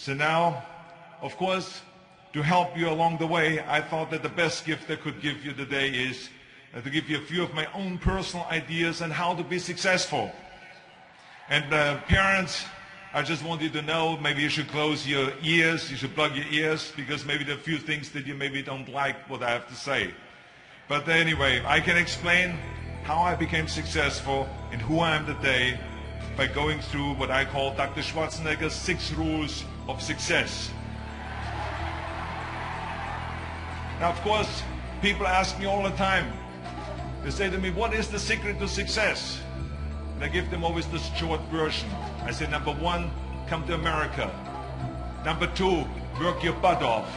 So now, of course, to help you along the way, I thought that the best gift I could give you today is to give you a few of my own personal ideas on how to be successful. And parents, I just want you to know, maybe you should close your ears, you should plug your ears, because maybe there are a few things that you maybe don't like what I have to say. But anyway, I can explain how I became successful and who I am today by going through what I call Dr. Schwarzenegger's 6 rules of success. Now, of course, people ask me all the time, they say to me, what is the secret to success? And I give them always this short version. I say, number 1, come to America. Number 2, work your butt off.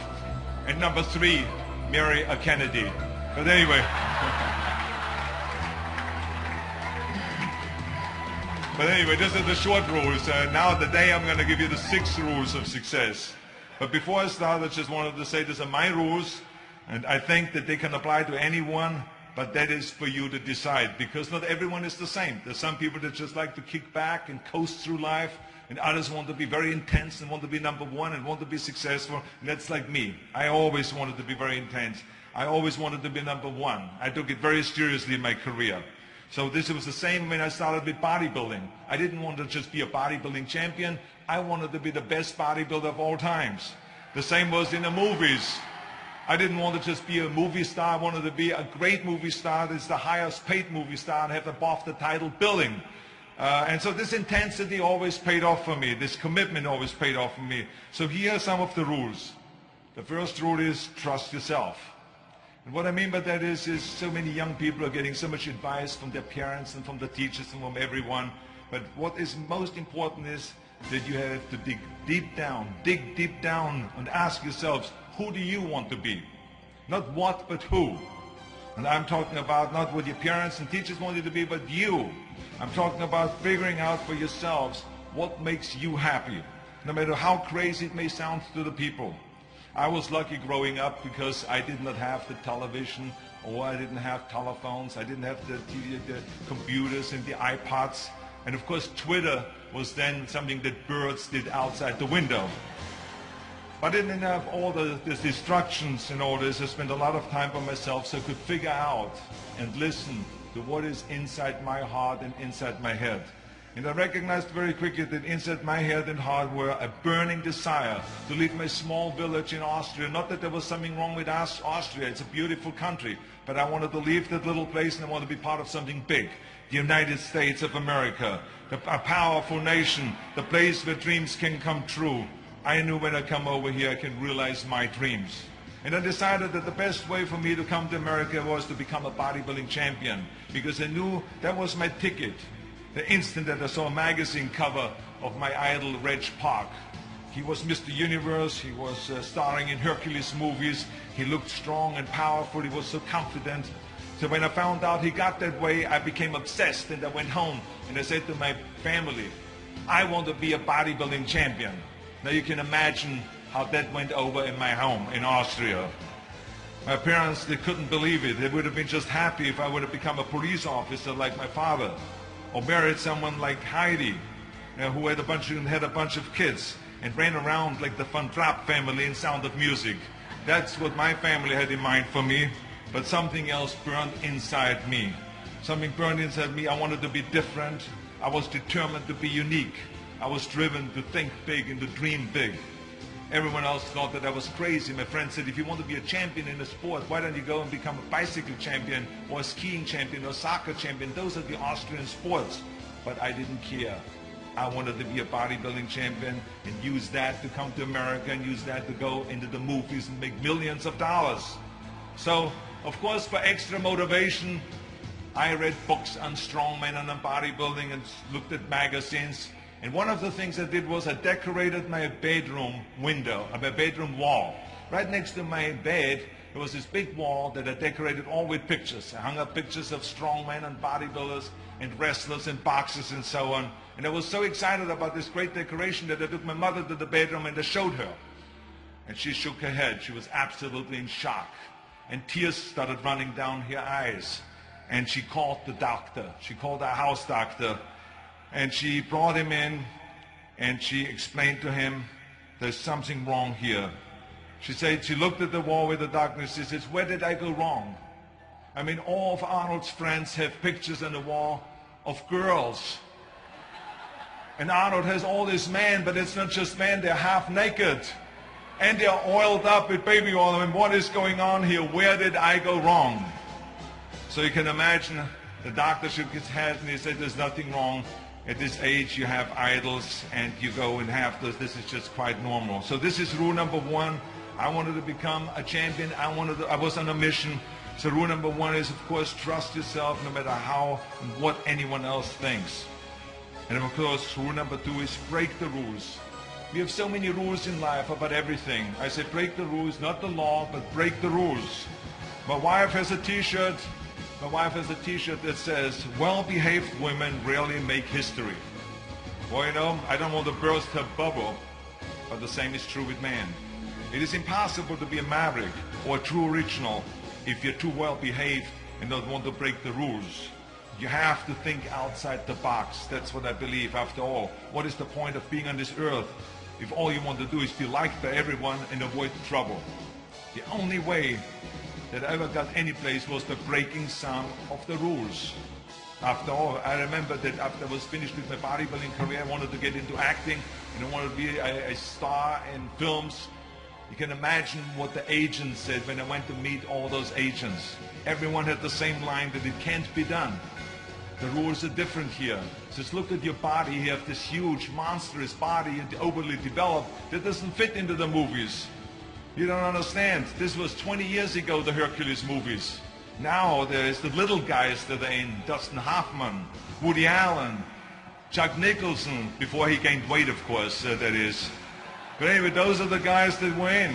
And number 3, marry a Kennedy. But anyway. But anyway, this is the short rules. Now today I'm going to give you the 6 rules of success. But before I start, I just wanted to say these are my rules. And I think that they can apply to anyone, but that is for you to decide, because not everyone is the same. There's some people that just like to kick back and coast through life, and others want to be very intense and want to be number 1 and want to be successful. And that's like me. I always wanted to be very intense. I always wanted to be number 1. I took it very seriously in my career. So this was the same when I started with bodybuilding. I didn't want to just be a bodybuilding champion. I wanted to be the best bodybuilder of all times. The same was in the movies. I didn't want to just be a movie star. I wanted to be a great movie star. That's the highest paid movie star and have above the title billing. And so this intensity always paid off for me. This commitment always paid off for me. So here are some of the rules. The first rule is trust yourself. And what I mean by that is so many young people are getting so much advice from their parents and from the teachers and from everyone. But what is most important is that you have to dig deep down and ask yourselves, who do you want to be? Not what, but who. And I'm talking about not what your parents and teachers want you to be, but you. I'm talking about figuring out for yourselves what makes you happy, no matter how crazy it may sound to the people. I was lucky growing up because I did not have the television, or I didn't have telephones, I didn't have the computers and the iPods. And of course Twitter was then something that birds did outside the window. I didn't have all the distractions and all this. I spent a lot of time by myself so I could figure out and listen to what is inside my heart and inside my head. And I recognized very quickly that inside my head and heart were a burning desire to leave my small village in Austria. Not that there was something wrong with Austria, it's a beautiful country, but I wanted to leave that little place and I wanted to be part of something big. The United States of America, a powerful nation, the place where dreams can come true. I knew when I come over here I can realize my dreams. And I decided that the best way for me to come to America was to become a bodybuilding champion, because I knew that was my ticket. The instant that I saw a magazine cover of my idol, Reg Park. He was Mr. Universe, he was starring in Hercules movies, he looked strong and powerful, he was so confident. So when I found out he got that way, I became obsessed, and I went home and I said to my family, I want to be a bodybuilding champion. Now you can imagine how that went over in my home in Austria. My parents, they couldn't believe it. They would have been just happy if I would have become a police officer like my father, or married someone like Heidi, who had a bunch of kids and ran around like the Van Trapp family in Sound of Music. That's what my family had in mind for me, but something else burned inside me. Something burned inside me. I wanted to be different. I was determined to be unique. I was driven to think big and to dream big. Everyone else thought that I was crazy. My friends said, if you want to be a champion in a sport, why don't you go and become a bicycle champion or a skiing champion or a soccer champion? Those are the Austrian sports. But I didn't care. I wanted to be a bodybuilding champion and use that to come to America and use that to go into the movies and make millions of dollars. So, of course, for extra motivation, I read books on strongmen and on bodybuilding and looked at magazines. And one of the things I did was I decorated my bedroom window, my bedroom wall. Right next to my bed, there was this big wall that I decorated all with pictures. I hung up pictures of strongmen and bodybuilders and wrestlers and boxers and so on. And I was so excited about this great decoration that I took my mother to the bedroom and I showed her. And she shook her head. She was absolutely in shock. And tears started running down her eyes. And she called the doctor. She called our house doctor. And she brought him in and she explained to him there's something wrong here. She said she looked at the wall with the darkness. She says, where did I go wrong? I mean, all of Arnold's friends have pictures on the wall of girls. And Arnold has all these men, but it's not just men, they're half naked. And they're oiled up with baby oil. I mean, what is going on here? Where did I go wrong? So you can imagine the doctor shook his head and he said, there's nothing wrong. At this age, you have idols and you go and have those. This is just quite normal. So this is rule number one. I wanted to become a champion. I was on a mission. So rule number one is, of course, trust yourself no matter how and what anyone else thinks. And of course, rule number two is break the rules. We have so many rules in life about everything. I say break the rules, not the law, but break the rules. My wife has a t-shirt. My wife has a t-shirt that says, well-behaved women rarely make history. Well, you know, I don't want to burst her bubble, but the same is true with man. It is impossible to be a maverick or a true original if you're too well-behaved and don't want to break the rules. You have to think outside the box. That's what I believe. After all, what is the point of being on this earth if all you want to do is be liked by everyone and avoid trouble? The only way that I ever got any place was by breaking some of the rules. After all, I remember that after I was finished with my bodybuilding career, I wanted to get into acting and I wanted to be a star in films. You can imagine what the agents said when I went to meet all those agents. Everyone had the same line that it can't be done. The rules are different here. Just look at your body. You have this huge, monstrous body, overly developed, that doesn't fit into the movies. You don't understand. This was 20 years ago, the Hercules movies. Now there's the little guys that are in. Dustin Hoffman, Woody Allen, Jack Nicholson, before he gained weight, of course, that is. But anyway, those are the guys that were in.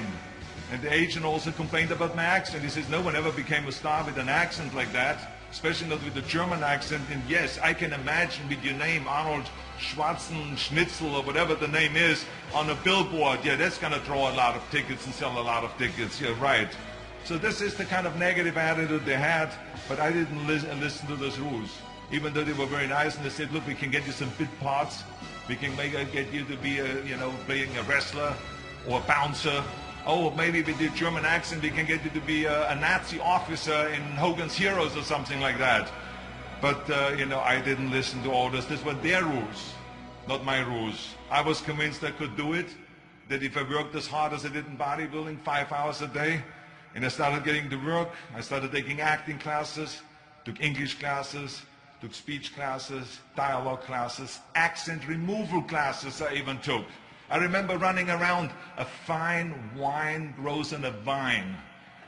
And the agent also complained about my accent. He says, no one ever became a star with an accent like that, especially not with a German accent. And yes, I can imagine with your name, Arnold Schwarzenegger, or whatever the name is, on a billboard. Yeah, that's going to draw a lot of tickets and sell a lot of tickets. Yeah, right. So this is the kind of negative attitude they had, but I didn't listen to those rules. Even though they were very nice and they said, look, we can get you some bit parts. We can get you to be, playing a wrestler or a bouncer. Oh, maybe with your German accent, we can get you to be a Nazi officer in Hogan's Heroes or something like that. But, I didn't listen to all this. These were their rules, not my rules. I was convinced I could do it, that if I worked as hard as I did in bodybuilding, 5 hours a day, and I started getting to work, I started taking acting classes, took English classes, took speech classes, dialogue classes, accent removal classes I even took. I remember running around, a fine wine grows on a vine.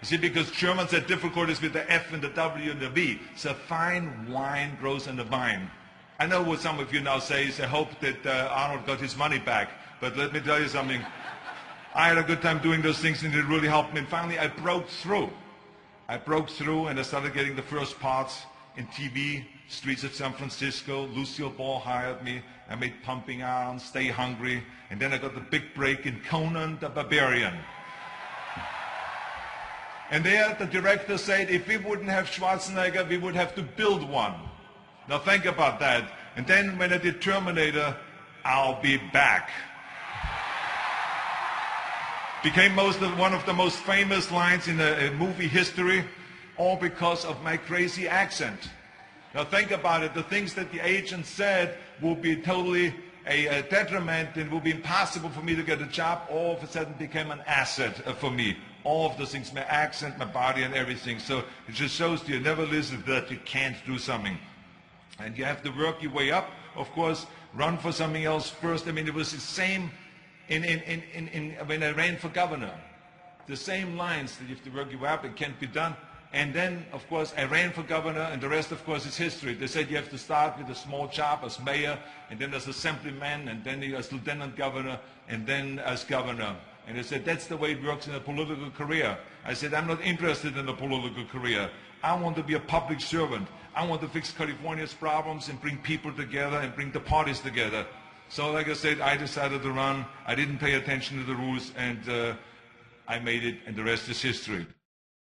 You see, because Germans had difficulties with the F and the W and the V. So fine wine grows on a vine. I know what some of you now say is, I hope that Arnold got his money back. But let me tell you something. I had a good time doing those things and it really helped me. And finally, I broke through. I broke through and I started getting the first parts in TV, streets of San Francisco. Lucille Ball hired me. I made Pumping Iron, Stay Hungry. And then I got the big break in Conan the Barbarian. And there the director said, if we wouldn't have Schwarzenegger, we would have to build one. Now think about that. And then when I did Terminator, I'll be back. Became one of the most famous lines in movie history, all because of my crazy accent. Now think about it. The things that the agent said will be totally a detriment and will be impossible for me to get a job, all of a sudden became an asset for me. All of those things, my accent, my body and everything. So it just shows you never listen that you can't do something. And you have to work your way up. Of course, run for something else first. I mean, it was the same when I ran for governor. The same lines that you have to work your way up, it can't be done. And then, of course, I ran for governor, and the rest, of course, is history. They said you have to start with a small job as mayor, and then as assemblyman, and then as lieutenant governor, and then as governor. And they said, that's the way it works in a political career. I said, I'm not interested in a political career. I want to be a public servant. I want to fix California's problems and bring people together and bring the parties together. So like I said, I decided to run. I didn't pay attention to the rules, and I made it, and the rest is history.